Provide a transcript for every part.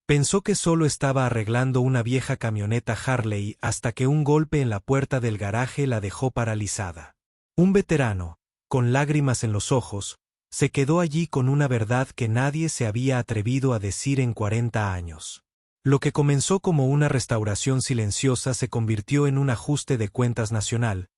Pensó que solo estaba arreglando una vieja camioneta Harley hasta que un golpe en la puerta del garaje la dejó paralizada. Un veterano, con lágrimas en los ojos, se quedó allí con una verdad que nadie se había atrevido a decir en 40 años. Lo que comenzó como una restauración silenciosa se convirtió en un ajuste de cuentas nacional,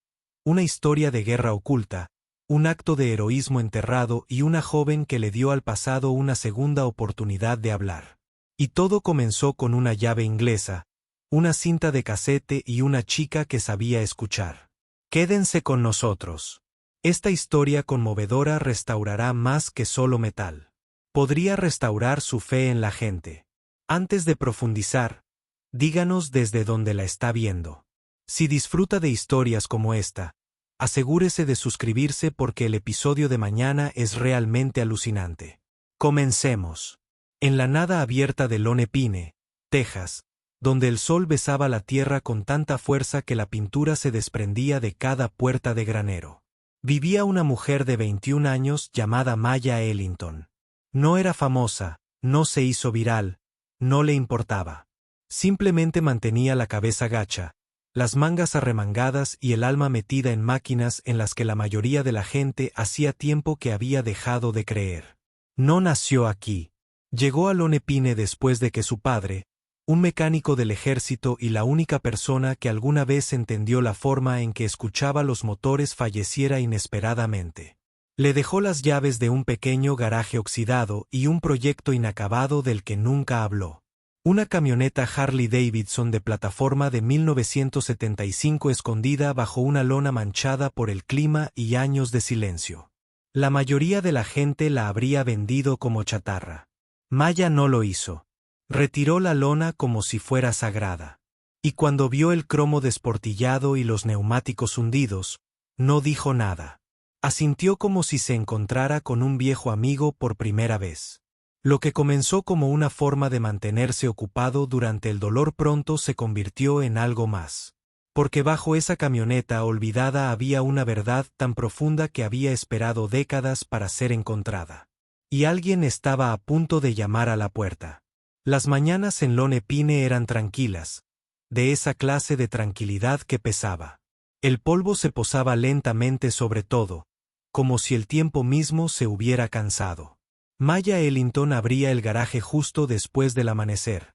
una historia de guerra oculta, un acto de heroísmo enterrado y una joven que le dio al pasado una segunda oportunidad de hablar. Y todo comenzó con una llave inglesa, una cinta de casete y una chica que sabía escuchar. Quédense con nosotros. Esta historia conmovedora restaurará más que solo metal. Podría restaurar su fe en la gente. Antes de profundizar, díganos desde dónde la está viendo. Si disfruta de historias como esta, asegúrese de suscribirse porque el episodio de mañana es realmente alucinante. Comencemos. En la nada abierta de Lone Pine, Texas, donde el sol besaba la tierra con tanta fuerza que la pintura se desprendía de cada puerta de granero, vivía una mujer de 21 años llamada Maya Ellington. No era famosa, no se hizo viral, no le importaba. Simplemente mantenía la cabeza gacha, las mangas arremangadas y el alma metida en máquinas en las que la mayoría de la gente hacía tiempo que había dejado de creer. No nació aquí. Llegó a Lone Pine después de que su padre, un mecánico del ejército y la única persona que alguna vez entendió la forma en que escuchaba los motores, falleciera inesperadamente. Le dejó las llaves de un pequeño garaje oxidado y un proyecto inacabado del que nunca habló. Una camioneta Harley Davidson de plataforma de 1975 escondida bajo una lona manchada por el clima y años de silencio. La mayoría de la gente la habría vendido como chatarra. Maya no lo hizo. Retiró la lona como si fuera sagrada. Y cuando vio el cromo desportillado y los neumáticos hundidos, no dijo nada. Asintió como si se encontrara con un viejo amigo por primera vez. Lo que comenzó como una forma de mantenerse ocupado durante el dolor pronto se convirtió en algo más. Porque bajo esa camioneta olvidada había una verdad tan profunda que había esperado décadas para ser encontrada. Y alguien estaba a punto de llamar a la puerta. Las mañanas en Lone Pine eran tranquilas, de esa clase de tranquilidad que pesaba. El polvo se posaba lentamente sobre todo, como si el tiempo mismo se hubiera cansado. Maya Ellington abría el garaje justo después del amanecer.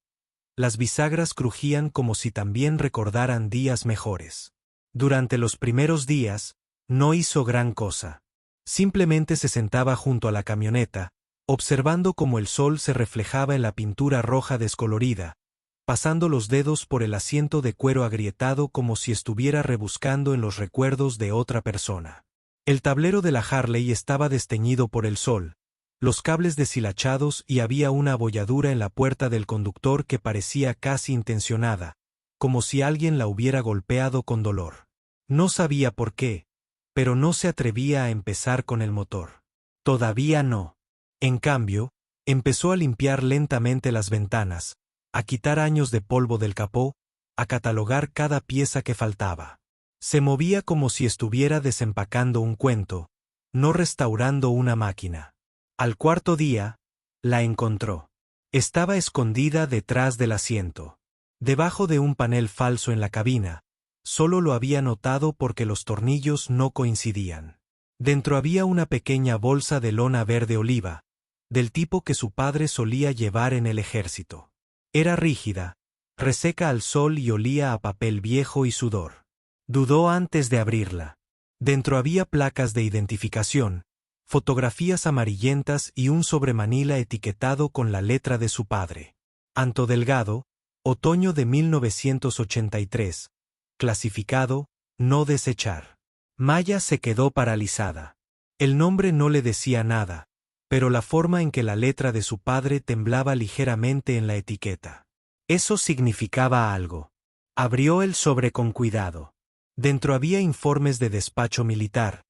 Las bisagras crujían como si también recordaran días mejores. Durante los primeros días, no hizo gran cosa. Simplemente se sentaba junto a la camioneta, observando cómo el sol se reflejaba en la pintura roja descolorida, pasando los dedos por el asiento de cuero agrietado como si estuviera rebuscando en los recuerdos de otra persona. El tablero de la Harley estaba desteñido por el sol, los cables deshilachados y había una abolladura en la puerta del conductor que parecía casi intencionada, como si alguien la hubiera golpeado con dolor. No sabía por qué, pero no se atrevía a empezar con el motor. Todavía no. En cambio, empezó a limpiar lentamente las ventanas, a quitar años de polvo del capó, a catalogar cada pieza que faltaba. Se movía como si estuviera desempacando un cuento, no restaurando una máquina. Al cuarto día, la encontró. Estaba escondida detrás del asiento. Debajo de un panel falso en la cabina. Solo lo había notado porque los tornillos no coincidían. Dentro había una pequeña bolsa de lona verde oliva, del tipo que su padre solía llevar en el ejército. Era rígida, reseca al sol y olía a papel viejo y sudor. Dudó antes de abrirla. Dentro había placas de identificación, fotografías amarillentas y un sobremanila etiquetado con la letra de su padre. Anto Delgado, otoño de 1983. Clasificado, no desechar. Maya se quedó paralizada. El nombre no le decía nada, pero la forma en que la letra de su padre temblaba ligeramente en la etiqueta. Eso significaba algo. Abrió el sobre con cuidado. Dentro había informes de despacho militar,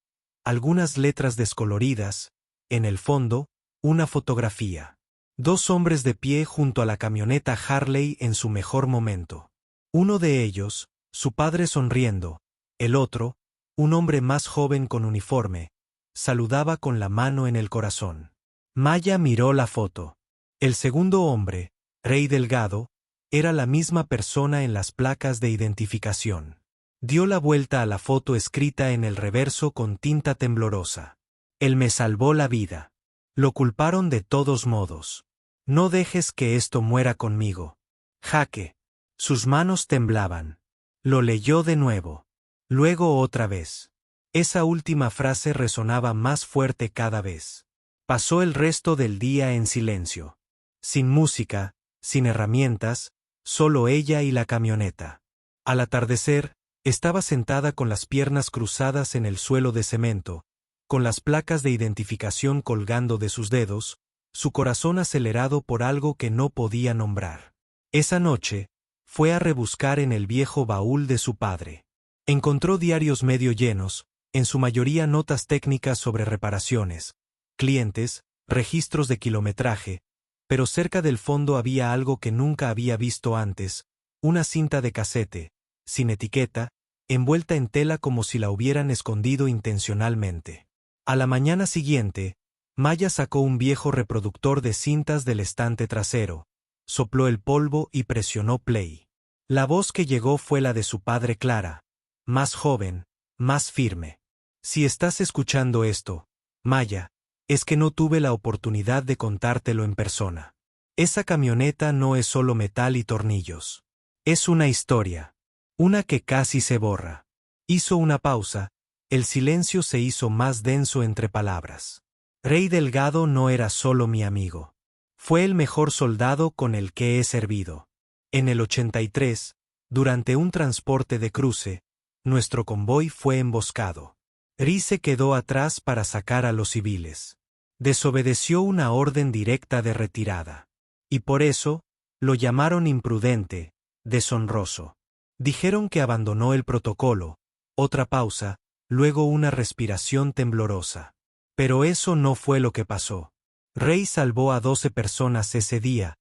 algunas letras descoloridas, en el fondo, una fotografía. Dos hombres de pie junto a la camioneta Harley en su mejor momento. Uno de ellos, su padre sonriendo, el otro, un hombre más joven con uniforme, saludaba con la mano en el corazón. Maya miró la foto. El segundo hombre, Rey Delgado, era la misma persona en las placas de identificación. Dio la vuelta a la foto escrita en el reverso con tinta temblorosa. Él me salvó la vida. Lo culparon de todos modos. No dejes que esto muera conmigo. Jaque. Sus manos temblaban. Lo leyó de nuevo. Luego otra vez. Esa última frase resonaba más fuerte cada vez. Pasó el resto del día en silencio. Sin música, sin herramientas, solo ella y la camioneta. Al atardecer, estaba sentada con las piernas cruzadas en el suelo de cemento, con las placas de identificación colgando de sus dedos, su corazón acelerado por algo que no podía nombrar. Esa noche, fue a rebuscar en el viejo baúl de su padre. Encontró diarios medio llenos, en su mayoría notas técnicas sobre reparaciones, clientes, registros de kilometraje, pero cerca del fondo había algo que nunca había visto antes, una cinta de casete, sin etiqueta, envuelta en tela como si la hubieran escondido intencionalmente. A la mañana siguiente, Maya sacó un viejo reproductor de cintas del estante trasero, sopló el polvo y presionó play. La voz que llegó fue la de su padre Clara, más joven, más firme. Si estás escuchando esto, Maya, es que no tuve la oportunidad de contártelo en persona. Esa camioneta no es solo metal y tornillos. Es una historia. Una que casi se borra. Hizo una pausa, el silencio se hizo más denso entre palabras. Rey Delgado no era solo mi amigo. Fue el mejor soldado con el que he servido. En el 83, durante un transporte de cruce, nuestro convoy fue emboscado. Ri se quedó atrás para sacar a los civiles. Desobedeció una orden directa de retirada. Y por eso, lo llamaron imprudente, deshonroso. Dijeron que abandonó el protocolo, otra pausa, luego una respiración temblorosa. Pero eso no fue lo que pasó. Rey salvó a 12 personas ese día,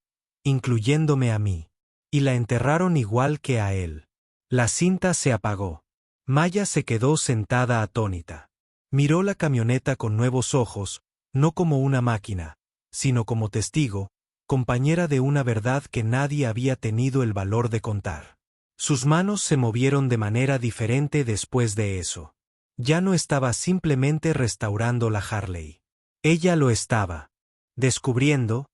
incluyéndome a mí. Y la enterraron igual que a él. La cinta se apagó. Maya se quedó sentada atónita. Miró la camioneta con nuevos ojos, no como una máquina, sino como testigo, compañera de una verdad que nadie había tenido el valor de contar. Sus manos se movieron de manera diferente después de eso. Ya no estaba simplemente restaurando la Harley. Ella lo estaba descubriendo,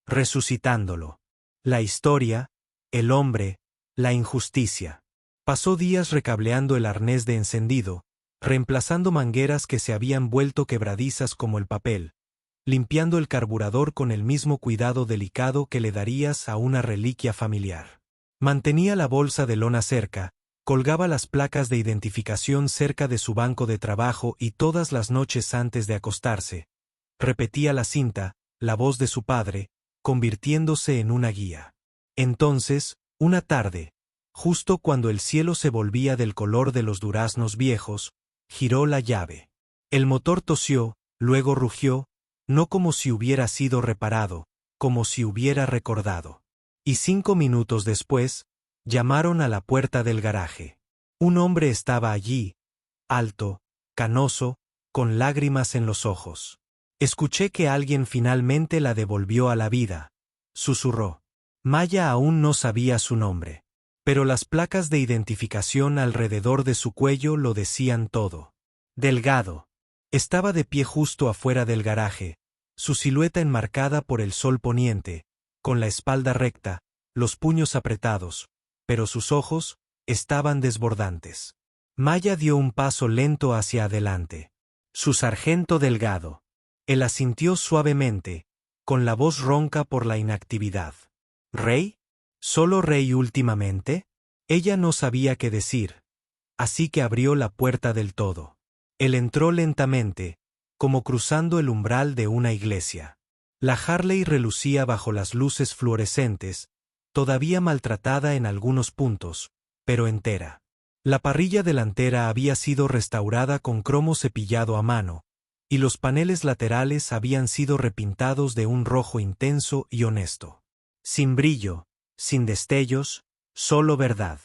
resucitándolo. La historia, el hombre, la injusticia. Pasó días recableando el arnés de encendido, reemplazando mangueras que se habían vuelto quebradizas como el papel, limpiando el carburador con el mismo cuidado delicado que le darías a una reliquia familiar. Mantenía la bolsa de lona cerca, colgaba las placas de identificación cerca de su banco de trabajo y todas las noches antes de acostarse, repetía la cinta, la voz de su padre, convirtiéndose en una guía. Entonces, una tarde, justo cuando el cielo se volvía del color de los duraznos viejos, giró la llave. El motor tosió, luego rugió, no como si hubiera sido reparado, como si hubiera recordado. Y 5 minutos después, llamaron a la puerta del garaje. Un hombre estaba allí, alto, canoso, con lágrimas en los ojos. Escuché que alguien finalmente la devolvió a la vida, susurró. Maya aún no sabía su nombre, pero las placas de identificación alrededor de su cuello lo decían todo. Delgado. Estaba de pie justo afuera del garaje, su silueta enmarcada por el sol poniente, con la espalda recta, los puños apretados, pero sus ojos estaban desbordantes. Maya dio un paso lento hacia adelante. Su sargento Delgado. Él asintió suavemente, con la voz ronca por la inactividad. ¿Rey? ¿Solo Rey últimamente? Ella no sabía qué decir, así que abrió la puerta del todo. Él entró lentamente, como cruzando el umbral de una iglesia. La Harley relucía bajo las luces fluorescentes, todavía maltratada en algunos puntos, pero entera. La parrilla delantera había sido restaurada con cromo cepillado a mano, y los paneles laterales habían sido repintados de un rojo intenso y honesto. Sin brillo, sin destellos, solo verdad.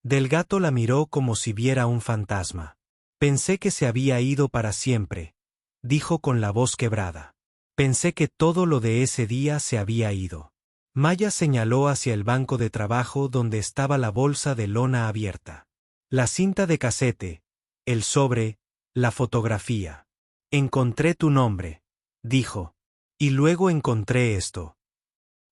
Delgado la miró como si viera un fantasma. Pensé que se había ido para siempre, dijo con la voz quebrada. Pensé que todo lo de ese día se había ido. Maya señaló hacia el banco de trabajo donde estaba la bolsa de lona abierta. La cinta de casete, el sobre, la fotografía. Encontré tu nombre, dijo. Y luego encontré esto.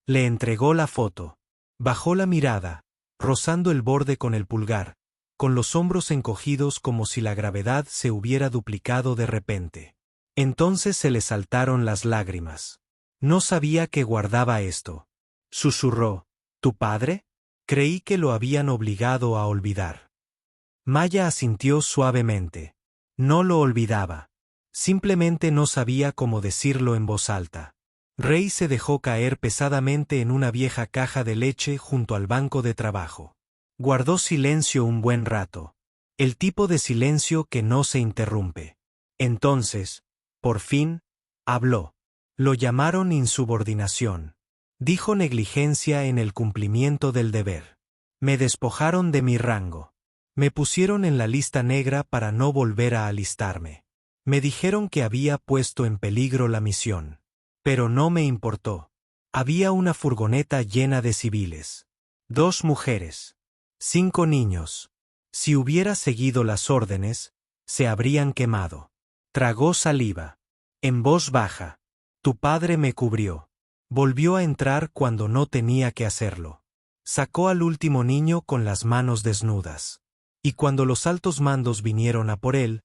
Le entregó la foto. Bajó la mirada, rozando el borde con el pulgar, con los hombros encogidos como si la gravedad se hubiera duplicado de repente. Entonces se le saltaron las lágrimas. No sabía que guardaba esto. Susurró. ¿Tu padre? Creí que lo habían obligado a olvidar. Maya asintió suavemente. No lo olvidaba. Simplemente no sabía cómo decirlo en voz alta. Rey se dejó caer pesadamente en una vieja caja de leche junto al banco de trabajo. Guardó silencio un buen rato. El tipo de silencio que no se interrumpe. Entonces, por fin, habló. Lo llamaron insubordinación. Dijo negligencia en el cumplimiento del deber. Me despojaron de mi rango. Me pusieron en la lista negra para no volver a alistarme. Me dijeron que había puesto en peligro la misión. Pero no me importó. Había una furgoneta llena de civiles. 2 mujeres. 5 niños. Si hubiera seguido las órdenes, se habrían quemado. Tragó saliva. En voz baja. Tu padre me cubrió. Volvió a entrar cuando no tenía que hacerlo. Sacó al último niño con las manos desnudas. Y cuando los altos mandos vinieron a por él,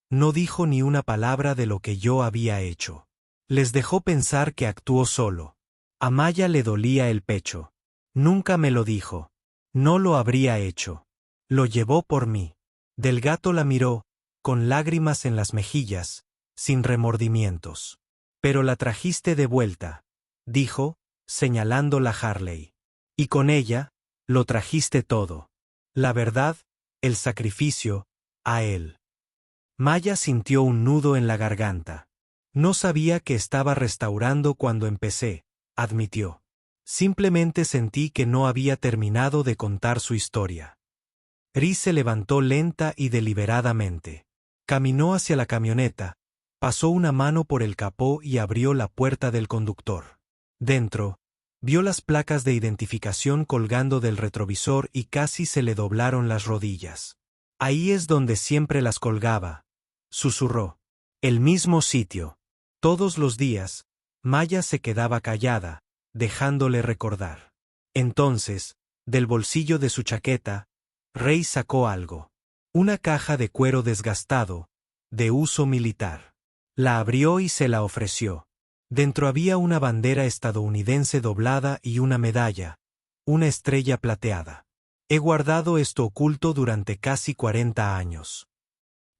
no dijo ni una palabra de lo que yo había hecho. Les dejó pensar que actuó solo. A Maya le dolía el pecho. Nunca me lo dijo. No lo habría hecho. Lo llevó por mí. Del Gato la miró, con lágrimas en las mejillas, sin remordimientos. Pero la trajiste de vuelta, dijo, señalando la Harley. Y con ella, lo trajiste todo. La verdad, el sacrificio, a él. Maya sintió un nudo en la garganta. No sabía que estaba restaurando cuando empecé, admitió. Simplemente sentí que no había terminado de contar su historia. Ri se levantó lenta y deliberadamente. Caminó hacia la camioneta, pasó una mano por el capó y abrió la puerta del conductor. Dentro, vio las placas de identificación colgando del retrovisor y casi se le doblaron las rodillas. Ahí es donde siempre las colgaba, susurró. El mismo sitio. Todos los días, Maya se quedaba callada, dejándole recordar. Entonces, del bolsillo de su chaqueta, Rey sacó algo. Una caja de cuero desgastado, de uso militar. La abrió y se la ofreció. Dentro había una bandera estadounidense doblada y una medalla, una estrella plateada. He guardado esto oculto durante casi 40 años.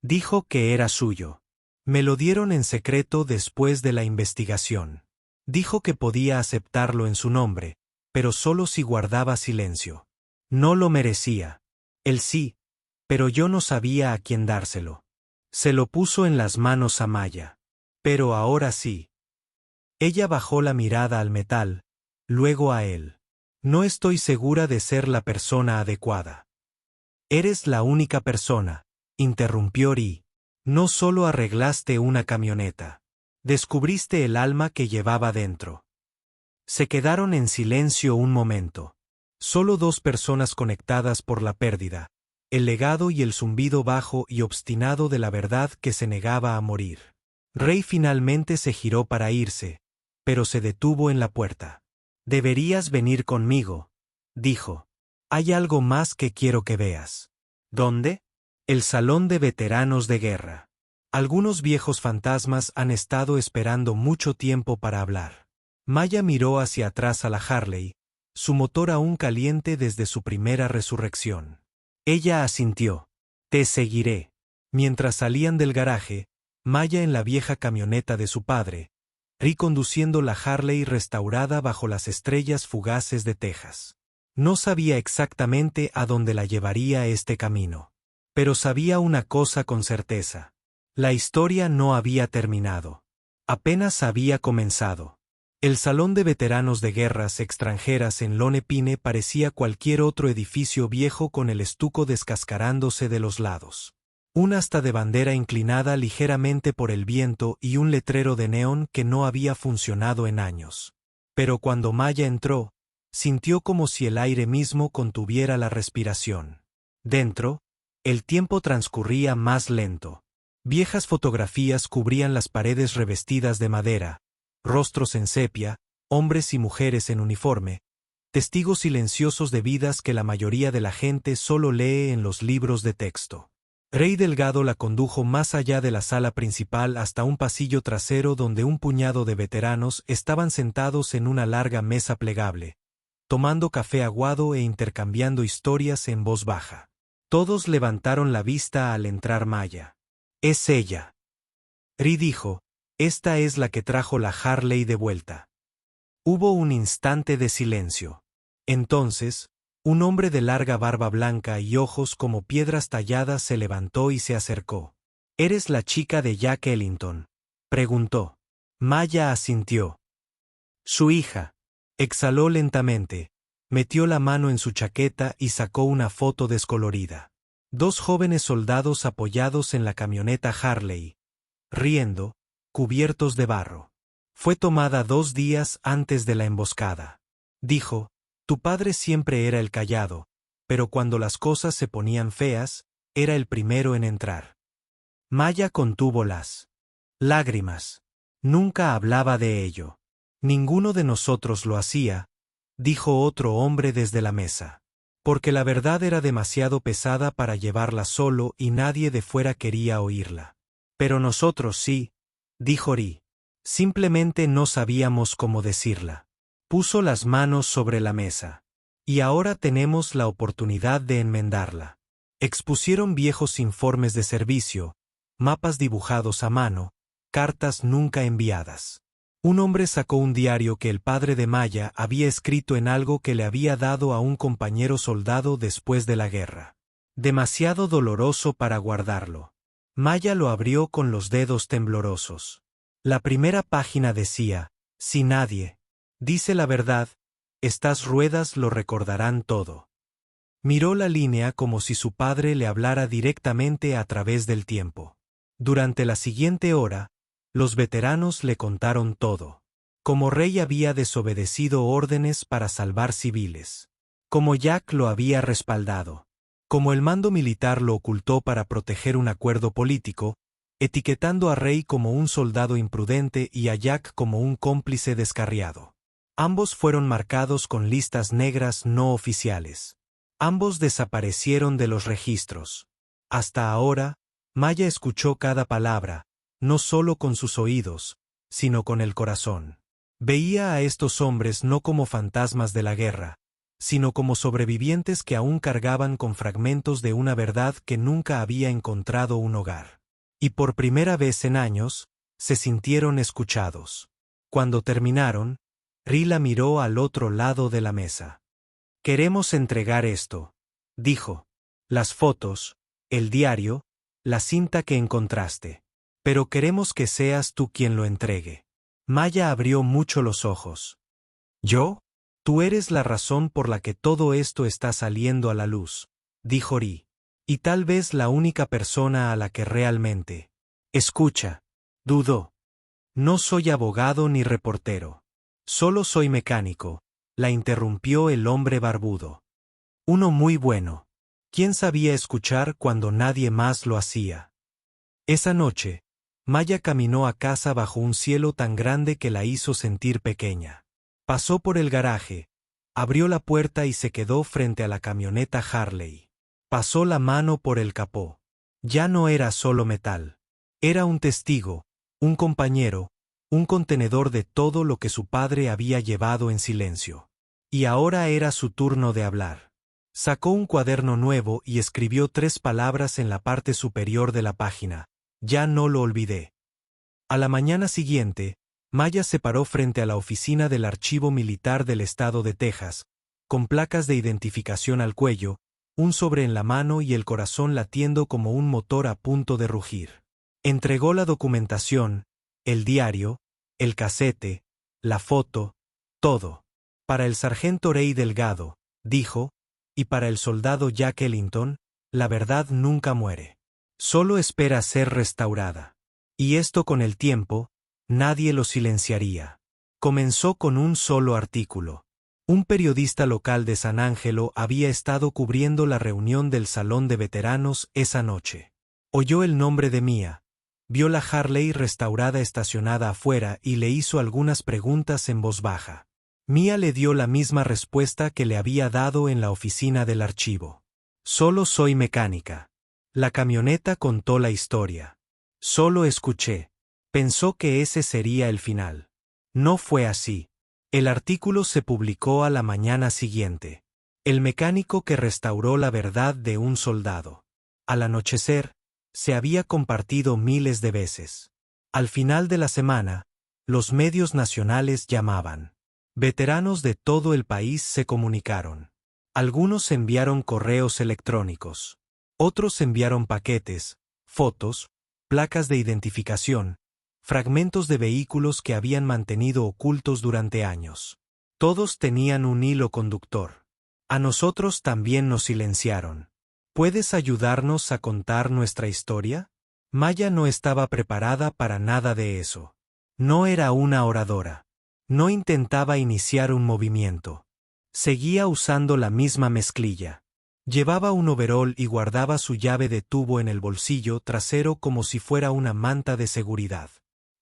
Dijo que era suyo. Me lo dieron en secreto después de la investigación. Dijo que podía aceptarlo en su nombre, pero solo si guardaba silencio. No lo merecía. Él sí, pero yo no sabía a quién dárselo. Se lo puso en las manos a Maya. Pero ahora sí. Ella bajó la mirada al metal, luego a él. No estoy segura de ser la persona adecuada. Eres la única persona, interrumpió Ri. No solo arreglaste una camioneta. Descubriste el alma que llevaba dentro. Se quedaron en silencio un momento. Solo 2 personas conectadas por la pérdida, el legado y el zumbido bajo y obstinado de la verdad que se negaba a morir. Rey finalmente se giró para irse, pero se detuvo en la puerta. Deberías venir conmigo, dijo. Hay algo más que quiero que veas. ¿Dónde? El Salón de Veteranos de Guerra. Algunos viejos fantasmas han estado esperando mucho tiempo para hablar. Maya miró hacia atrás a la Harley, su motor aún caliente desde su primera resurrección. Ella asintió. Te seguiré. Mientras salían del garaje, Maya en la vieja camioneta de su padre, Ri conduciendo la Harley restaurada bajo las estrellas fugaces de Texas. No sabía exactamente a dónde la llevaría este camino. Pero sabía una cosa con certeza. La historia no había terminado. Apenas había comenzado. El Salón de Veteranos de Guerras Extranjeras en Lone Pine parecía cualquier otro edificio viejo con el estuco descascarándose de los lados. Un asta de bandera inclinada ligeramente por el viento y un letrero de neón que no había funcionado en años. Pero cuando Maya entró, sintió como si el aire mismo contuviera la respiración. Dentro, el tiempo transcurría más lento. Viejas fotografías cubrían las paredes revestidas de madera, rostros en sepia, hombres y mujeres en uniforme, testigos silenciosos de vidas que la mayoría de la gente solo lee en los libros de texto. Rey Delgado la condujo más allá de la sala principal hasta un pasillo trasero donde un puñado de veteranos estaban sentados en una larga mesa plegable, tomando café aguado e intercambiando historias en voz baja. Todos levantaron la vista al entrar Maya. «Es ella», Ri dijo, «esta es la que trajo la Harley de vuelta». Hubo un instante de silencio. Entonces, un hombre de larga barba blanca y ojos como piedras talladas se levantó y se acercó. «¿Eres la chica de Jack Ellington?», preguntó. Maya asintió. «Su hija». Exhaló lentamente, metió la mano en su chaqueta y sacó una foto descolorida. Dos jóvenes soldados apoyados en la camioneta Harley, riendo, cubiertos de barro. Fue tomada 2 días antes de la emboscada. Dijo, «Tu padre siempre era el callado, pero cuando las cosas se ponían feas, era el primero en entrar». Maya contuvo las lágrimas. Nunca hablaba de ello. «Ninguno de nosotros lo hacía», dijo otro hombre desde la mesa. «Porque la verdad era demasiado pesada para llevarla solo y nadie de fuera quería oírla. Pero nosotros sí», dijo Ri. «Simplemente no sabíamos cómo decirla». Puso las manos sobre la mesa. «Y ahora tenemos la oportunidad de enmendarla». Expusieron viejos informes de servicio, mapas dibujados a mano, cartas nunca enviadas. Un hombre sacó un diario que el padre de Maya había escrito en algo que le había dado a un compañero soldado después de la guerra. Demasiado doloroso para guardarlo. Maya lo abrió con los dedos temblorosos. La primera página decía, «Si nadie dice la verdad, estas ruedas lo recordarán todo». Miró la línea como si su padre le hablara directamente a través del tiempo. Durante la siguiente hora, los veteranos le contaron todo. Cómo Rey había desobedecido órdenes para salvar civiles. Cómo Jack lo había respaldado. Cómo el mando militar lo ocultó para proteger un acuerdo político, etiquetando a Rey como un soldado imprudente y a Jack como un cómplice descarriado. Ambos fueron marcados con listas negras no oficiales. Ambos desaparecieron de los registros. Hasta ahora, Maya escuchó cada palabra, no solo con sus oídos, sino con el corazón. Veía a estos hombres no como fantasmas de la guerra, sino como sobrevivientes que aún cargaban con fragmentos de una verdad que nunca había encontrado un hogar. Y por primera vez en años, se sintieron escuchados. Cuando terminaron, Rila miró al otro lado de la mesa. «Queremos entregar esto», dijo. «Las fotos, el diario, la cinta que encontraste. Pero queremos que seas tú quien lo entregue». Maya abrió mucho los ojos. «¿Yo? Tú eres la razón por la que todo esto está saliendo a la luz», dijo Ri. «Y tal vez la única persona a la que realmente». «Escucha», dudó. «No soy abogado ni reportero. Solo soy mecánico», la interrumpió el hombre barbudo. «Uno muy bueno. ¿Quién sabía escuchar cuando nadie más lo hacía?» Esa noche, Maya caminó a casa bajo un cielo tan grande que la hizo sentir pequeña. Pasó por el garaje, abrió la puerta y se quedó frente a la camioneta Harley. Pasó la mano por el capó. Ya no era solo metal. Era un testigo, un compañero, un contenedor de todo lo que su padre había llevado en silencio. Y ahora era su turno de hablar. Sacó un cuaderno nuevo y escribió 3 palabras en la parte superior de la página. «Ya no lo olvidé». A la mañana siguiente, Maya se paró frente a la oficina del Archivo Militar del Estado de Texas, con placas de identificación al cuello, un sobre en la mano y el corazón latiendo como un motor a punto de rugir. Entregó la documentación, el diario, el casete, la foto, todo. «Para el sargento Rey Delgado», dijo, «y para el soldado Jack Ellington, la verdad nunca muere. Solo espera ser restaurada». Y esto con el tiempo, nadie lo silenciaría. Comenzó con un solo artículo. Un periodista local de San Ángelo había estado cubriendo la reunión del salón de veteranos esa noche. Oyó el nombre de Mia, vio la Harley restaurada estacionada afuera y le hizo algunas preguntas en voz baja. Mia le dio la misma respuesta que le había dado en la oficina del archivo. Solo soy mecánica. La camioneta contó la historia. Solo escuché. Pensó que ese sería el final. No fue así. El artículo se publicó a la mañana siguiente. El mecánico que restauró la verdad de un soldado. Al anochecer, se había compartido miles de veces. Al final de la semana, los medios nacionales llamaban. Veteranos de todo el país se comunicaron. Algunos enviaron correos electrónicos. Otros enviaron paquetes, fotos, placas de identificación, fragmentos de vehículos que habían mantenido ocultos durante años. Todos tenían un hilo conductor. A nosotros también nos silenciaron. ¿Puedes ayudarnos a contar nuestra historia? Maya no estaba preparada para nada de eso. No era una oradora. No intentaba iniciar un movimiento. Seguía usando la misma mezclilla. Llevaba un overol y guardaba su llave de tubo en el bolsillo trasero como si fuera una manta de seguridad.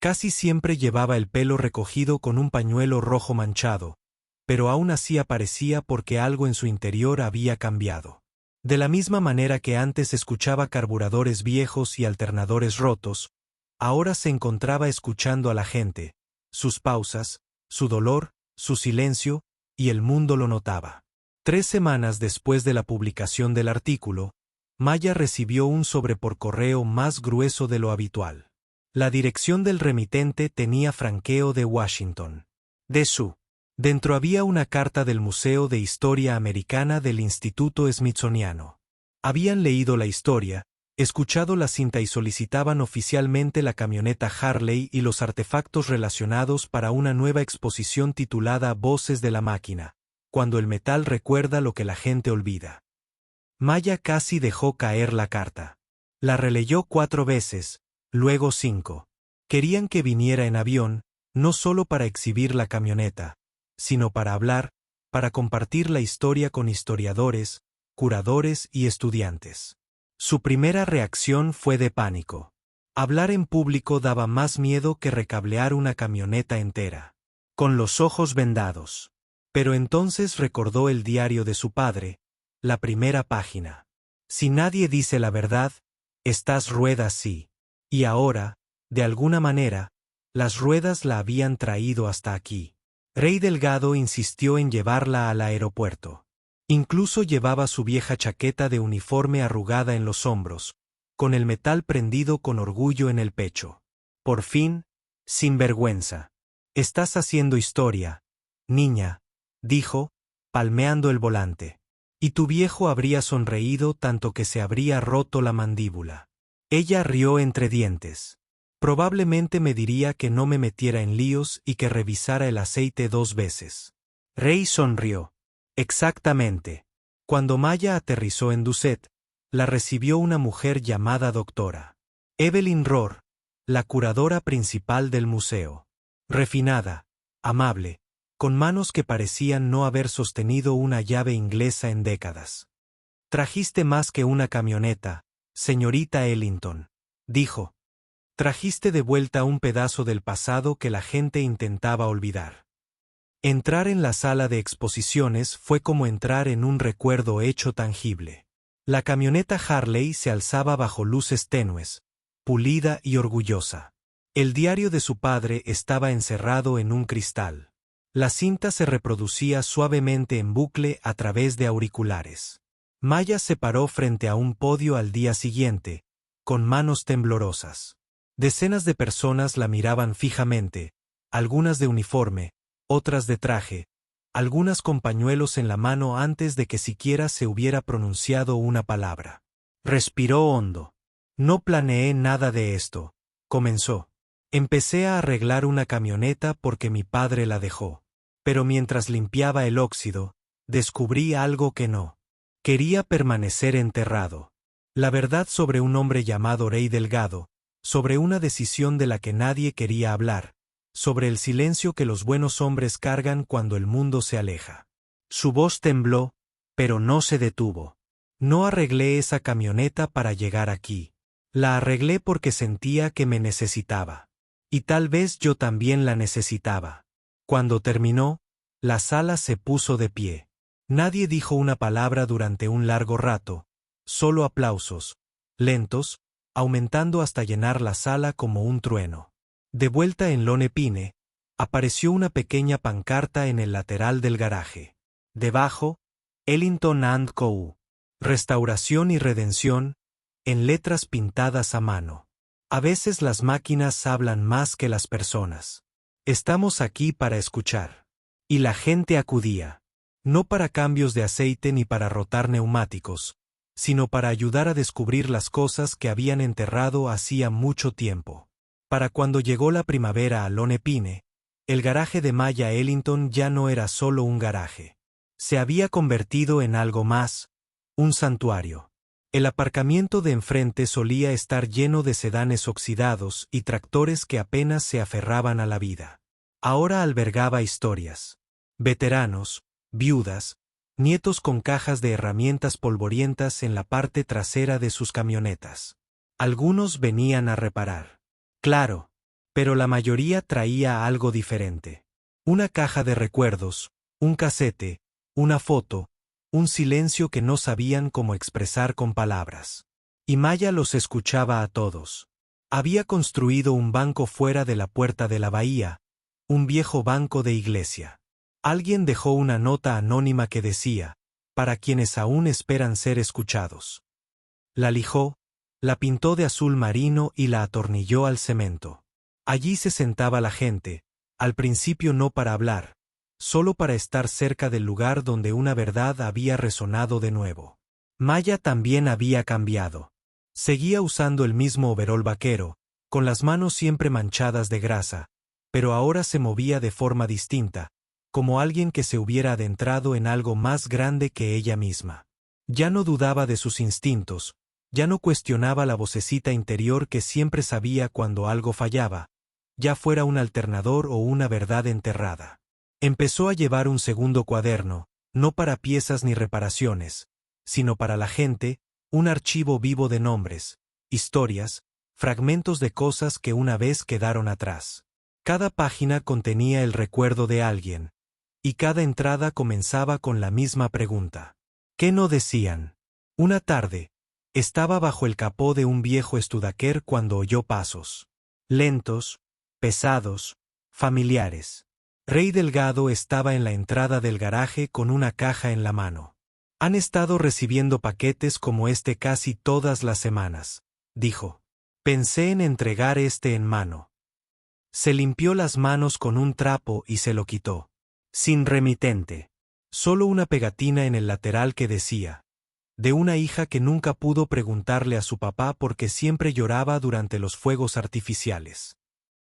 Casi siempre llevaba el pelo recogido con un pañuelo rojo manchado, pero aún así aparecía porque algo en su interior había cambiado. De la misma manera que antes escuchaba carburadores viejos y alternadores rotos, ahora se encontraba escuchando a la gente, sus pausas, su dolor, su silencio, y el mundo lo notaba. 3 semanas después de la publicación del artículo, Maya recibió un sobre por correo más grueso de lo habitual. La dirección del remitente tenía franqueo de Washington, D.C. Dentro había una carta del Museo de Historia Americana del Instituto Smithsoniano. Habían leído la historia, escuchado la cinta y solicitaban oficialmente la camioneta Harley y los artefactos relacionados para una nueva exposición titulada Voces de la Máquina, cuando el metal recuerda lo que la gente olvida. Maya casi dejó caer la carta. La releyó 4 veces, luego 5. Querían que viniera en avión, no solo para exhibir la camioneta, sino para hablar, para compartir la historia con historiadores, curadores y estudiantes. Su primera reacción fue de pánico. Hablar en público daba más miedo que recablear una camioneta entera. Con los ojos vendados. Pero entonces recordó el diario de su padre, la primera página. Si nadie dice la verdad, estas ruedas sí. Y ahora, de alguna manera, las ruedas la habían traído hasta aquí. Rey Delgado insistió en llevarla al aeropuerto. Incluso llevaba su vieja chaqueta de uniforme arrugada en los hombros, con el metal prendido con orgullo en el pecho. Por fin, sin vergüenza. Estás haciendo historia, niña, dijo, palmeando el volante. Y tu viejo habría sonreído tanto que se habría roto la mandíbula. Ella rió entre dientes. Probablemente me diría que no me metiera en líos y que revisara el aceite 2 veces. Rey sonrió. Exactamente. Cuando Maya aterrizó en Doucet, la recibió una mujer llamada doctora. Evelyn Rohr, la curadora principal del museo. Refinada, amable, con manos que parecían no haber sostenido una llave inglesa en décadas. Trajiste más que una camioneta, señorita Ellington, dijo. Trajiste de vuelta un pedazo del pasado que la gente intentaba olvidar. Entrar en la sala de exposiciones fue como entrar en un recuerdo hecho tangible. La camioneta Harley se alzaba bajo luces tenues, pulida y orgullosa. El diario de su padre estaba encerrado en un cristal. La cinta se reproducía suavemente en bucle a través de auriculares. Maya se paró frente a un podio al día siguiente, con manos temblorosas. Decenas de personas la miraban fijamente, algunas de uniforme, otras de traje, algunas con pañuelos en la mano antes de que siquiera se hubiera pronunciado una palabra. Respiró hondo. No planeé nada de esto, comenzó. Empecé a arreglar una camioneta porque mi padre la dejó. Pero mientras limpiaba el óxido, descubrí algo que no. Quería permanecer enterrado. La verdad sobre un hombre llamado Rey Delgado, sobre una decisión de la que nadie quería hablar, sobre el silencio que los buenos hombres cargan cuando el mundo se aleja. Su voz tembló, pero no se detuvo. No arreglé esa camioneta para llegar aquí. La arreglé porque sentía que me necesitaba. Y tal vez yo también la necesitaba. Cuando terminó, la sala se puso de pie. Nadie dijo una palabra durante un largo rato, solo aplausos, lentos, aumentando hasta llenar la sala como un trueno. De vuelta en Lone Pine, apareció una pequeña pancarta en el lateral del garaje. Debajo, Ellington & Co. Restauración y redención, en letras pintadas a mano. A veces las máquinas hablan más que las personas. Estamos aquí para escuchar. Y la gente acudía. No para cambios de aceite ni para rotar neumáticos, sino para ayudar a descubrir las cosas que habían enterrado hacía mucho tiempo. Para cuando llegó la primavera a Lone Pine, el garaje de Maya Ellington ya no era solo un garaje. Se había convertido en algo más, un santuario. El aparcamiento de enfrente solía estar lleno de sedanes oxidados y tractores que apenas se aferraban a la vida. Ahora albergaba historias. Veteranos, viudas, nietos con cajas de herramientas polvorientas en la parte trasera de sus camionetas. Algunos venían a reparar. Claro, pero la mayoría traía algo diferente. Una caja de recuerdos, un casete, una foto, un silencio que no sabían cómo expresar con palabras. Y Maya los escuchaba a todos. Había construido un banco fuera de la puerta de la bahía, un viejo banco de iglesia. Alguien dejó una nota anónima que decía, para quienes aún esperan ser escuchados. La lijó, la pintó de azul marino y la atornilló al cemento. Allí se sentaba la gente, al principio no para hablar, solo para estar cerca del lugar donde una verdad había resonado de nuevo. Maya también había cambiado. Seguía usando el mismo overol vaquero, con las manos siempre manchadas de grasa, pero ahora se movía de forma distinta, como alguien que se hubiera adentrado en algo más grande que ella misma. Ya no dudaba de sus instintos, ya no cuestionaba la vocecita interior que siempre sabía cuando algo fallaba, ya fuera un alternador o una verdad enterrada. Empezó a llevar un segundo cuaderno, no para piezas ni reparaciones, sino para la gente, un archivo vivo de nombres, historias, fragmentos de cosas que una vez quedaron atrás. Cada página contenía el recuerdo de alguien, y cada entrada comenzaba con la misma pregunta. ¿Qué no decían? Una tarde, estaba bajo el capó de un viejo Studebaker cuando oyó pasos. Lentos, pesados, familiares. Rey Delgado estaba en la entrada del garaje con una caja en la mano. Han estado recibiendo paquetes como este casi todas las semanas, dijo. Pensé en entregar este en mano. Se limpió las manos con un trapo y se lo quitó. Sin remitente. Solo una pegatina en el lateral que decía, de una hija que nunca pudo preguntarle a su papá porque siempre lloraba durante los fuegos artificiales.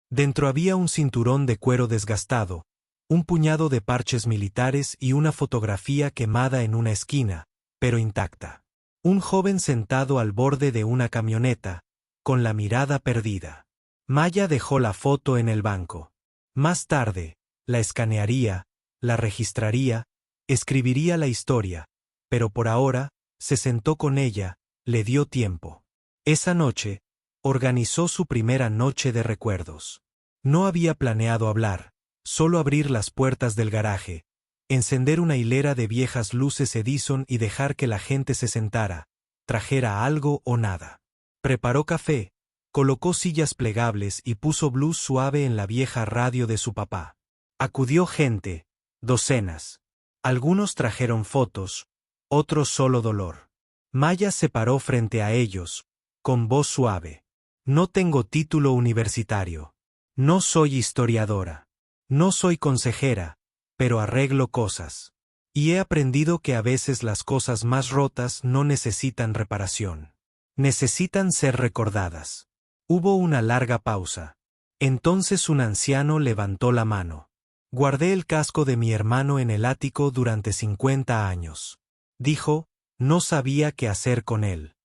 Dentro había un cinturón de cuero desgastado, un puñado de parches militares y una fotografía quemada en una esquina, pero intacta. Un joven sentado al borde de una camioneta, con la mirada perdida. Maya dejó la foto en el banco. Más tarde, la escanearía, la registraría, escribiría la historia, pero por ahora, se sentó con ella, le dio tiempo. Esa noche, organizó su primera noche de recuerdos. No había planeado hablar, solo abrir las puertas del garaje, encender una hilera de viejas luces Edison y dejar que la gente se sentara, trajera algo o nada. Preparó café, colocó sillas plegables y puso blues suave en la vieja radio de su papá. Acudió gente, docenas. Algunos trajeron fotos, otros solo dolor. Maya se paró frente a ellos, con voz suave. No tengo título universitario. No soy historiadora. No soy consejera, pero arreglo cosas. Y he aprendido que a veces las cosas más rotas no necesitan reparación. Necesitan ser recordadas. Hubo una larga pausa. Entonces un anciano levantó la mano. Guardé el casco de mi hermano en el ático durante 50 años. Dijo, no sabía qué hacer con él.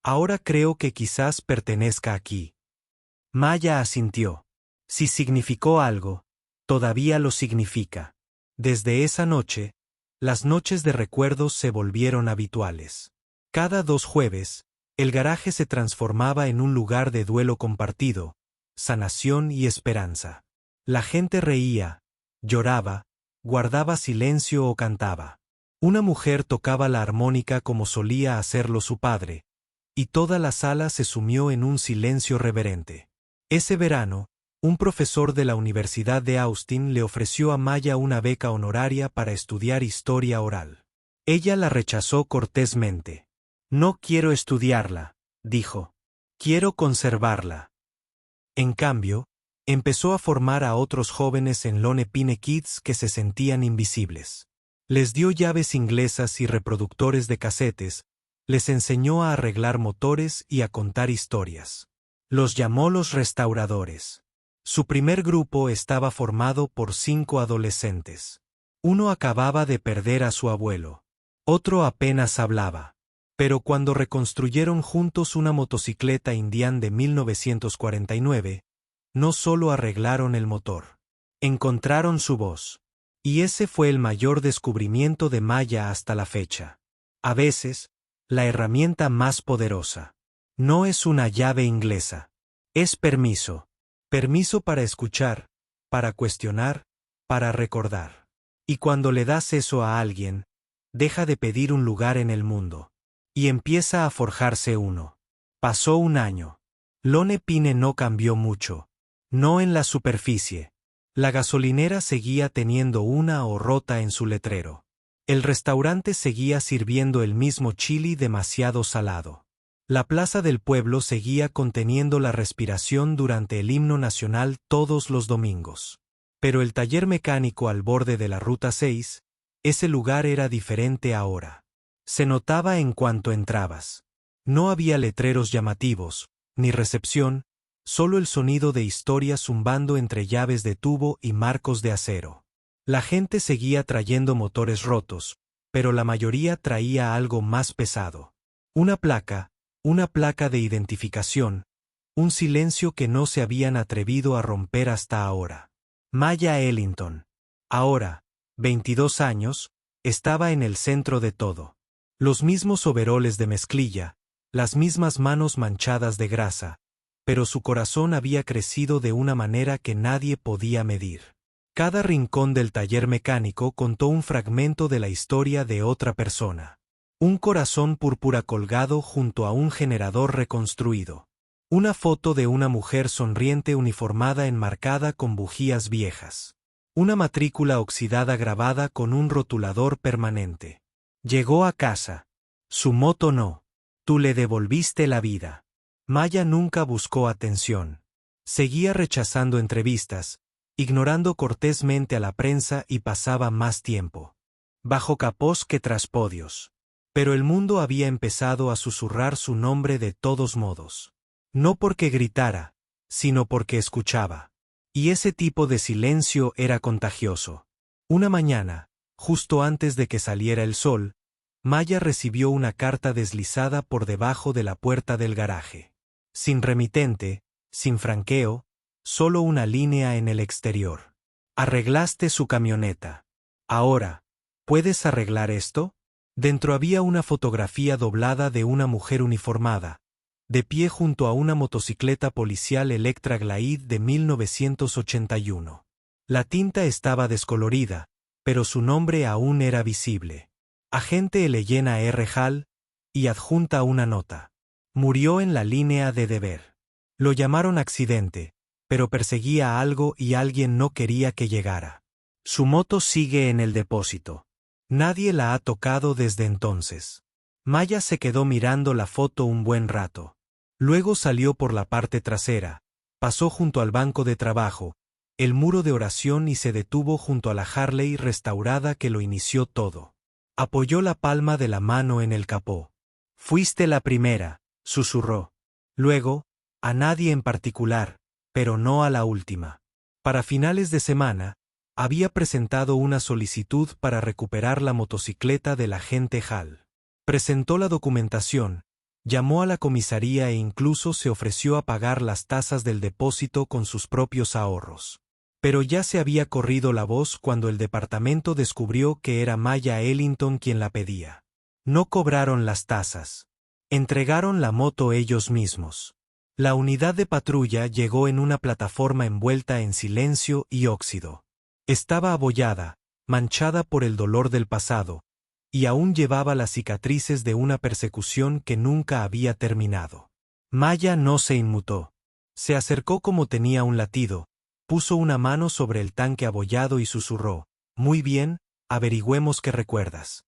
Ahora creo que quizás pertenezca aquí. Maya asintió. Si significó algo, todavía lo significa. Desde esa noche, Las noches de recuerdos se volvieron habituales. Cada 2 jueves, el garaje se transformaba en un lugar de duelo compartido, sanación y esperanza. La gente reía, lloraba, guardaba silencio o cantaba. Una mujer tocaba la armónica como solía hacerlo su padre, y toda la sala se sumió en un silencio reverente. Ese verano, un profesor de la Universidad de Austin le ofreció a Maya una beca honoraria para estudiar historia oral. Ella la rechazó cortésmente. No quiero estudiarla, dijo. Quiero conservarla. En cambio, empezó a formar a otros jóvenes en Lone Pine Kids que se sentían invisibles. Les dio llaves inglesas y reproductores de casetes, les enseñó a arreglar motores y a contar historias. Los llamó los restauradores. Su primer grupo estaba formado por 5 adolescentes. Uno acababa de perder a su abuelo. Otro apenas hablaba. Pero cuando reconstruyeron juntos una motocicleta Indian de 1949, no solo arreglaron el motor. Encontraron su voz. Y ese fue el mayor descubrimiento de Maya hasta la fecha. A veces, la herramienta más poderosa no es una llave inglesa. Es permiso. Permiso para escuchar, para cuestionar, para recordar. Y cuando le das eso a alguien, deja de pedir un lugar en el mundo. Y empieza a forjarse uno. Pasó un año. Lone Pine no cambió mucho. No en la superficie. La gasolinera seguía teniendo una O rota en su letrero. El restaurante seguía sirviendo el mismo chili demasiado salado. La plaza del pueblo seguía conteniendo la respiración durante el himno nacional todos los domingos. Pero el taller mecánico al borde de la Ruta 6, ese lugar era diferente ahora. Se notaba en cuanto entrabas. No había letreros llamativos, ni recepción, solo el sonido de historias zumbando entre llaves de tubo y marcos de acero. La gente seguía trayendo motores rotos, pero la mayoría traía algo más pesado. Una placa de identificación, un silencio que no se habían atrevido a romper hasta ahora. Maya Ellington. Ahora, 22 años, estaba en el centro de todo. Los mismos overoles de mezclilla, las mismas manos manchadas de grasa, pero su corazón había crecido de una manera que nadie podía medir. Cada rincón del taller mecánico contó un fragmento de la historia de otra persona. Un corazón púrpura colgado junto a un generador reconstruido. Una foto de una mujer sonriente uniformada enmarcada con bujías viejas. Una matrícula oxidada grabada con un rotulador permanente. Llegó a casa. Su moto no. Tú le devolviste la vida. Maya nunca buscó atención. Seguía rechazando entrevistas, ignorando cortésmente a la prensa y pasaba más tiempo bajo capós que tras podios. Pero el mundo había empezado a susurrar su nombre de todos modos. No porque gritara, sino porque escuchaba. Y ese tipo de silencio era contagioso. Una mañana, justo antes de que saliera el sol, Maya recibió una carta deslizada por debajo de la puerta del garaje. Sin remitente, sin franqueo, solo una línea en el exterior. Arreglaste su camioneta. Ahora, ¿puedes arreglar esto? Dentro había una fotografía doblada de una mujer uniformada, de pie junto a una motocicleta policial Electra Glide de 1981. La tinta estaba descolorida, pero su nombre aún era visible. Agente Elena R. Hall, y adjunta una nota. Murió en la línea de deber. Lo llamaron accidente, pero perseguía algo y alguien no quería que llegara. Su moto sigue en el depósito. Nadie la ha tocado desde entonces. Maya se quedó mirando la foto un buen rato. Luego salió por la parte trasera, pasó junto al banco de trabajo, el muro de oración y se detuvo junto a la Harley restaurada que lo inició todo. Apoyó la palma de la mano en el capó. Fuiste la primera, susurró. Luego, a nadie en particular, pero no a la última. Para finales de semana, había presentado una solicitud para recuperar la motocicleta del agente Hall. Presentó la documentación, llamó a la comisaría e incluso se ofreció a pagar las tasas del depósito con sus propios ahorros. Pero ya se había corrido la voz cuando el departamento descubrió que era Maya Ellington quien la pedía. No cobraron las tasas. Entregaron la moto ellos mismos. La unidad de patrulla llegó en una plataforma envuelta en silencio y óxido. Estaba abollada, manchada por el dolor del pasado, y aún llevaba las cicatrices de una persecución que nunca había terminado. Maya no se inmutó. Se acercó como tenía un latido, puso una mano sobre el tanque abollado y susurró: «Muy bien, averigüemos qué recuerdas».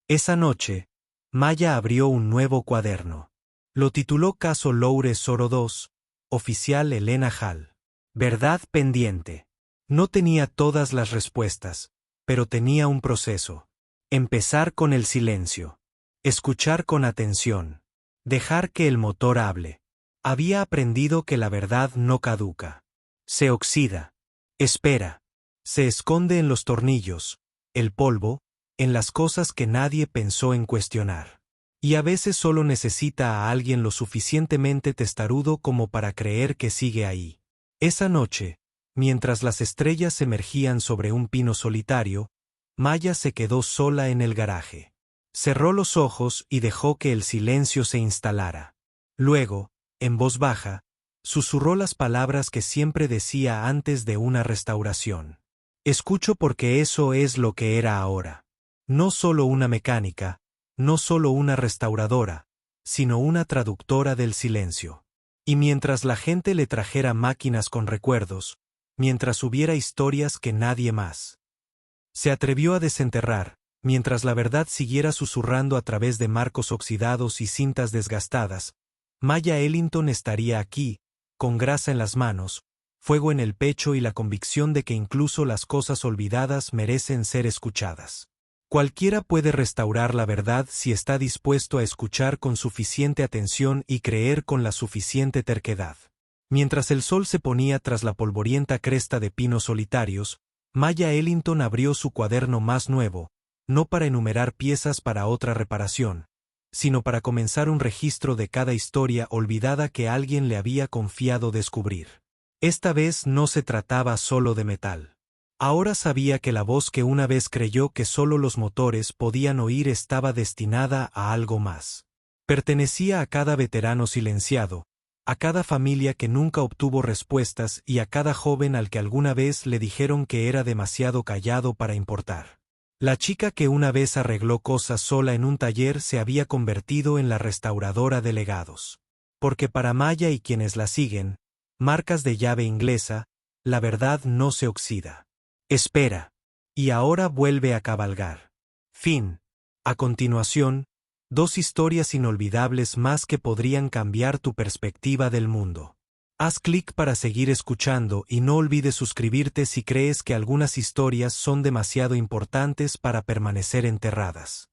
Esa noche, Maya abrió un nuevo cuaderno. Lo tituló Caso Loure Soro II, oficial Elena Hall. Verdad pendiente. No tenía todas las respuestas, pero tenía un proceso. Empezar con el silencio. Escuchar con atención. Dejar que el motor hable. Había aprendido que la verdad no caduca. Se oxida. Espera. Se esconde en los tornillos, el polvo, en las cosas que nadie pensó en cuestionar. Y a veces solo necesita a alguien lo suficientemente testarudo como para creer que sigue ahí. Esa noche, mientras las estrellas emergían sobre un pino solitario, Maya se quedó sola en el garaje. Cerró los ojos y dejó que el silencio se instalara. Luego, en voz baja, susurró las palabras que siempre decía antes de una restauración. Escucho porque eso es lo que era ahora. No solo una mecánica, no solo una restauradora, sino una traductora del silencio. Y mientras la gente le trajera máquinas con recuerdos, mientras hubiera historias que nadie más se atrevió a desenterrar, mientras la verdad siguiera susurrando a través de marcos oxidados y cintas desgastadas, Maya Ellington estaría aquí, con grasa en las manos, fuego en el pecho y la convicción de que incluso las cosas olvidadas merecen ser escuchadas. Cualquiera puede restaurar la verdad si está dispuesto a escuchar con suficiente atención y creer con la suficiente terquedad. Mientras el sol se ponía tras la polvorienta cresta de pinos solitarios, Maya Ellington abrió su cuaderno más nuevo, no para enumerar piezas para otra reparación, sino para comenzar un registro de cada historia olvidada que alguien le había confiado descubrir. Esta vez no se trataba solo de metal. Ahora sabía que la voz que una vez creyó que solo los motores podían oír estaba destinada a algo más. Pertenecía a cada veterano silenciado, a cada familia que nunca obtuvo respuestas y a cada joven al que alguna vez le dijeron que era demasiado callado para importar. La chica que una vez arregló cosas sola en un taller se había convertido en la restauradora de legados. Porque para Maya y quienes la siguen, marcas de llave inglesa, la verdad no se oxida. Espera. Y ahora vuelve a cabalgar. Fin. A continuación, 2 historias inolvidables más que podrían cambiar tu perspectiva del mundo. Haz clic para seguir escuchando y no olvides suscribirte si crees que algunas historias son demasiado importantes para permanecer enterradas.